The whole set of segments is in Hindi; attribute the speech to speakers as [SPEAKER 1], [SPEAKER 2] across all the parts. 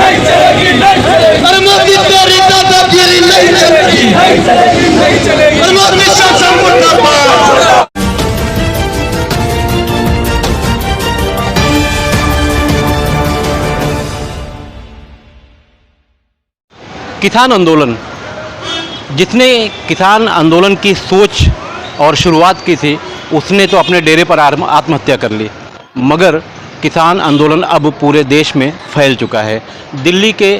[SPEAKER 1] अरे मोदी तेरी दादागिरी नहीं चलेगी। अरे मोदी शासन मुर्दाबाद।
[SPEAKER 2] किसान आंदोलन, जिसने किसान आंदोलन की सोच और शुरुआत की थी उसने तो अपने डेरे पर आत्महत्या कर ली, मगर किसान आंदोलन अब पूरे देश में फैल चुका है। दिल्ली के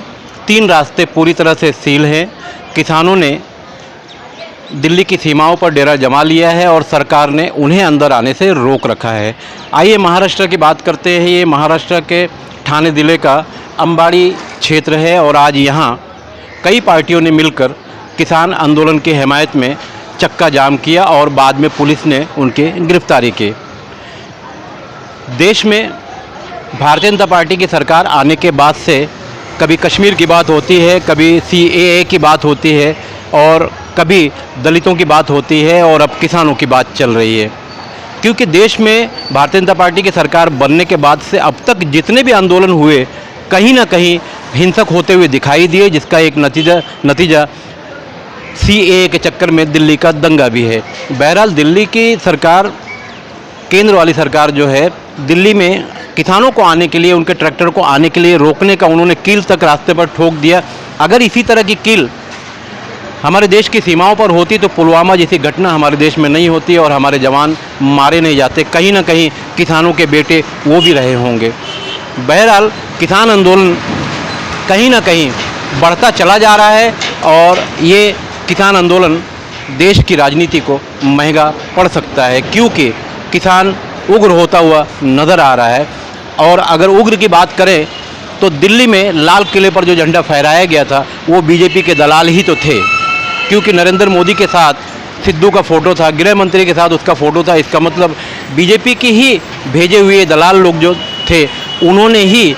[SPEAKER 2] 3 रास्ते पूरी तरह से सील हैं। किसानों ने दिल्ली की सीमाओं पर डेरा जमा लिया है और सरकार ने उन्हें अंदर आने से रोक रखा है। आइए महाराष्ट्र की बात करते हैं। ये महाराष्ट्र के ठाणे जिले का अंबाड़ी क्षेत्र है और आज यहाँ कई पार्टियों ने मिलकर किसान आंदोलन की हिमायत में चक्का जाम किया और बाद में पुलिस ने उनकी गिरफ्तारी की। देश में भारतीय जनता पार्टी की सरकार आने के बाद से कभी कश्मीर की बात होती है, कभी CAA की बात होती है और कभी दलितों की बात होती है और अब किसानों की बात चल रही है। क्योंकि देश में भारतीय जनता पार्टी की सरकार बनने के बाद से अब तक जितने भी आंदोलन हुए कहीं ना कहीं हिंसक होते हुए दिखाई दिए, जिसका एक नतीजा CAA के चक्कर में दिल्ली का दंगा भी है। बहरहाल दिल्ली की सरकार, केंद्र वाली सरकार जो है, दिल्ली में किसानों को आने के लिए, उनके ट्रैक्टर को आने के लिए रोकने का उन्होंने कील तक रास्ते पर ठोक दिया। अगर इसी तरह की कील हमारे देश की सीमाओं पर होती तो पुलवामा जैसी घटना हमारे देश में नहीं होती और हमारे जवान मारे नहीं जाते। कहीं ना कहीं किसानों के बेटे वो भी रहे होंगे। बहरहाल किसान आंदोलन कहीं ना कहीं बढ़ता चला जा रहा है और ये किसान आंदोलन देश की राजनीति को महंगा पड़ सकता है, क्योंकि किसान उग्र होता हुआ नज़र आ रहा है। और अगर उग्र की बात करें तो दिल्ली में लाल किले पर जो झंडा फहराया गया था वो बीजेपी के दलाल ही तो थे, क्योंकि नरेंद्र मोदी के साथ सिद्धू का फ़ोटो था, गृह मंत्री के साथ उसका फ़ोटो था। इसका मतलब बीजेपी के ही भेजे हुए दलाल लोग जो थे उन्होंने ही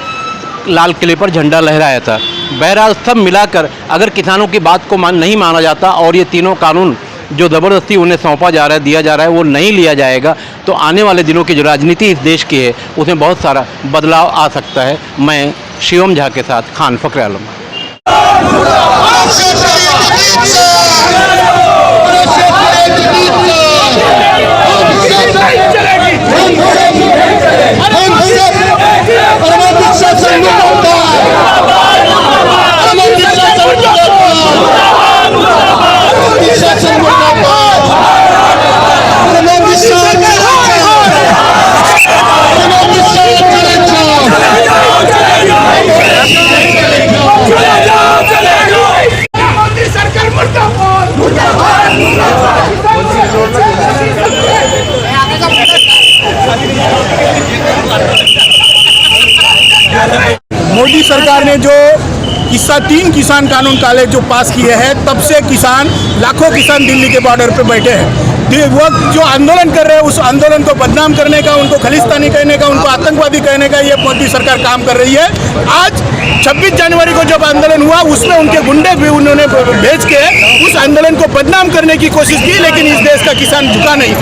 [SPEAKER 2] लाल किले पर झंडा लहराया था। बहरहाल सब मिलाकर अगर किसानों की बात को नहीं माना जाता और ये तीनों कानून जो ज़बरदस्ती उन्हें सौंपा जा रहा है, दिया जा रहा है, वो नहीं लिया जाएगा तो आने वाले दिनों की जो राजनीति इस देश की है उसमें बहुत सारा बदलाव आ सकता है। मैं शिवम झा के साथ खान फखर आलम।
[SPEAKER 3] मोदी सरकार ने जो 3 किसान कानून काले जो पास किए हैं, तब से लाखों किसान दिल्ली के बॉर्डर पे बैठे हैं। वो जो आंदोलन कर रहे हैं उस आंदोलन को बदनाम करने का, उनको खलिस्तानी कहने का, उनको आतंकवादी कहने का ये मोदी सरकार काम कर रही है। आज 26 जनवरी को जब आंदोलन हुआ उसमें उनके गुंडे भी उन्होंने भेज के उस आंदोलन को बदनाम करने की कोशिश की, लेकिन इस देश का किसान झुका नहीं।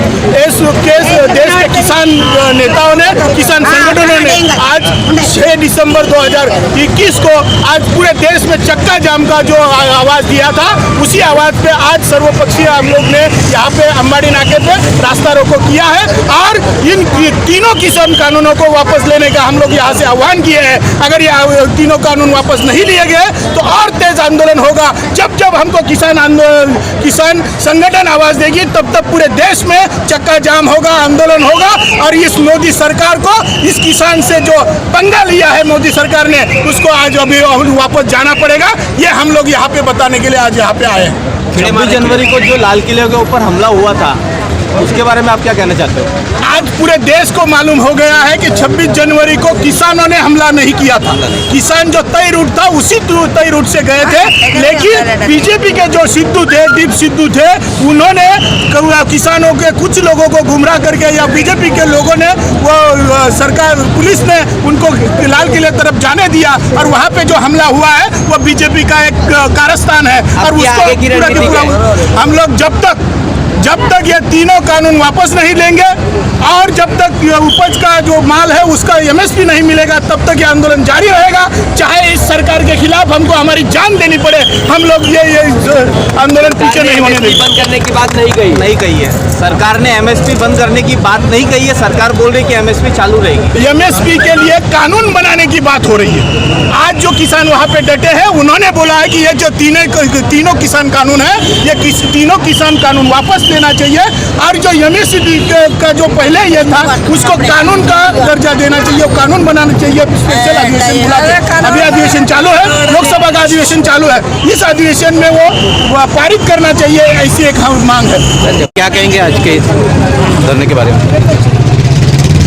[SPEAKER 3] इस देश के किसान नेताओं ने, किसान संगठनों ने आज 6 दिसंबर 2021 को आज पूरे देश में चक्का जाम का जो आवाज़ दिया था, उसी आवाज़ पे आज सर्वपक्षीय हम लोग ने यहाँ पे अंबाड़ी नाके पे रास्ता रोको किया है और इन तीनों किसान कानूनों को वापस लेने का हम लोग यहाँ से आह्वान किए हैं। अगर ये तीनों कानून वापस नहीं लिए गए तो और तेज आंदोलन होगा। जब हमको किसान संगठन आवाज़ देगी तब पूरे देश में चक्का जाम होगा, आंदोलन होगा और इस मोदी सरकार को, इस किसान से जो पंगा लिया है मोदी सरकार ने, उसको आज अभी वापस जाना पड़ेगा। ये हम लोग यहाँ पे बताने के लिए आज यहाँ पे आए हैं।
[SPEAKER 4] 26 जनवरी को जो लाल किले के ऊपर हमला हुआ था उसके बारे में आप क्या कहना चाहते हो?
[SPEAKER 3] आज पूरे देश को मालूम हो गया है कि 26 जनवरी को किसानों ने हमला नहीं किया था। किसान जो तय रूट था उसी तय रूट से गए थे, लेकिन बीजेपी के जो सिद्धू थे, दीप सिद्धू थे, उन्होंने किसानों के कुछ लोगों को गुमराह करके, या बीजेपी के लोगों ने, वो सरकार पुलिस ने उनको लाल किले तरफ जाने दिया और वहाँ पे जो हमला हुआ है वो बीजेपी का एक कारस्तान है। और उसको हम लोग जब तक जब तक ये तीनों कानून वापस नहीं लेंगे और जब तक ये उपज का जो माल है उसका MSP नहीं मिलेगा, तब तक ये आंदोलन जारी रहेगा। चाहे इस सरकार के खिलाफ हमको हमारी जान देनी पड़े, हम लोग ये आंदोलन पीछे नहीं होने देंगे।
[SPEAKER 4] बंद करने की बात नहीं कही है सरकार ने। MSP बंद करने की बात नहीं कही है। सरकार बोल रही है कि MSP चालू रहेगी।
[SPEAKER 3] MSP के लिए कानून बनाने की बात हो रही है। आज जो किसान वहाँ पे डटे हैं, उन्होंने बोला है कि ये जो तीनों किसान कानून है, ये तीनों किसान कानून वापस लेना चाहिए और जो MSP का जो पहले ये था उसको कानून का दर्जा देना चाहिए, कानून बनाना चाहिए। स्पेशल अधिवेशन बुला के अभी अधिवेशन चालू है, लोकसभा का अधिवेशन चालू है, इस अधिवेशन में वो पारित करना चाहिए, ऐसी एक मांग है।
[SPEAKER 2] क्या कहेंगे आज के इस धरने के बारे में?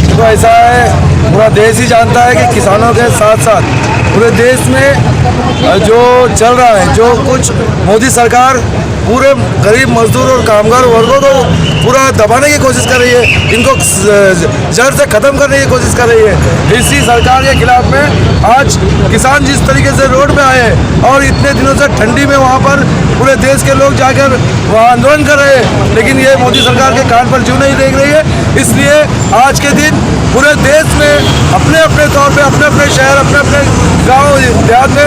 [SPEAKER 5] तो ऐसा है, पूरा देश ही जानता है कि किसानों के साथ साथ पूरे देश में जो चल रहा है, जो कुछ मोदी सरकार पूरे गरीब मजदूर और कामगार वर्गों को पूरा दबाने की कोशिश कर रही है, इनको जड़ से ख़त्म करने की कोशिश कर रही है। इसी सरकार के खिलाफ में आज किसान जिस तरीके से रोड पे आए हैं और इतने दिनों से ठंडी में वहाँ पर पूरे देश के लोग जाकर वहाँ आंदोलन कर रहे हैं, लेकिन ये मोदी सरकार के कान पर जू नहीं देख रही है। इसलिए आज के दिन पूरे देश में अपने अपने तौर पे अपने अपने शहर, अपने अपने गांव देहात में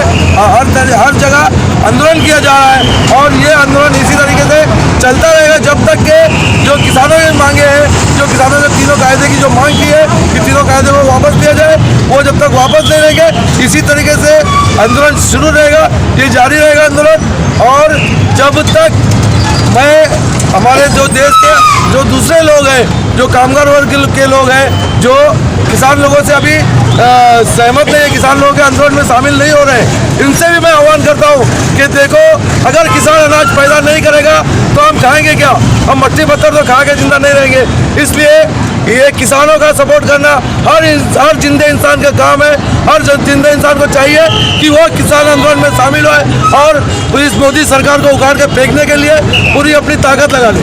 [SPEAKER 5] हर जगह आंदोलन किया जा रहा है और ये आंदोलन इसी तरीके से चलता रहेगा जब तक के जो किसानों की मांगे हैं, जो किसानों ने तीनों कायदे की जो मांग की है कि तीनों कायदे को वापस दिया जाए, वो जब तक वापस नहीं लेंगे इसी तरीके से आंदोलन शुरू रहेगा, ये जारी रहेगा आंदोलन। और जब तक हमारे जो देश के जो दूसरे लोग हैं, जो कामगार वर्ग के लोग हैं, जो किसान लोगों से अभी सहमत नहीं है, किसान लोगों के आंदोलन में शामिल नहीं हो रहे, इनसे भी मैं आह्वान करता हूँ कि देखो, अगर किसान अनाज पैदा नहीं करेगा तो हम खाएंगे क्या? हम मट्टी पत्थर तो खा के जिंदा नहीं रहेंगे। इसलिए ये किसानों का सपोर्ट करना हर जिंदे इंसान का काम है। हर जिंदे इंसान को चाहिए कि वो किसान आंदोलन में शामिल हो और इस मोदी सरकार को उखाड़ के फेंकने के लिए पूरी अपनी ताकत लगा ले।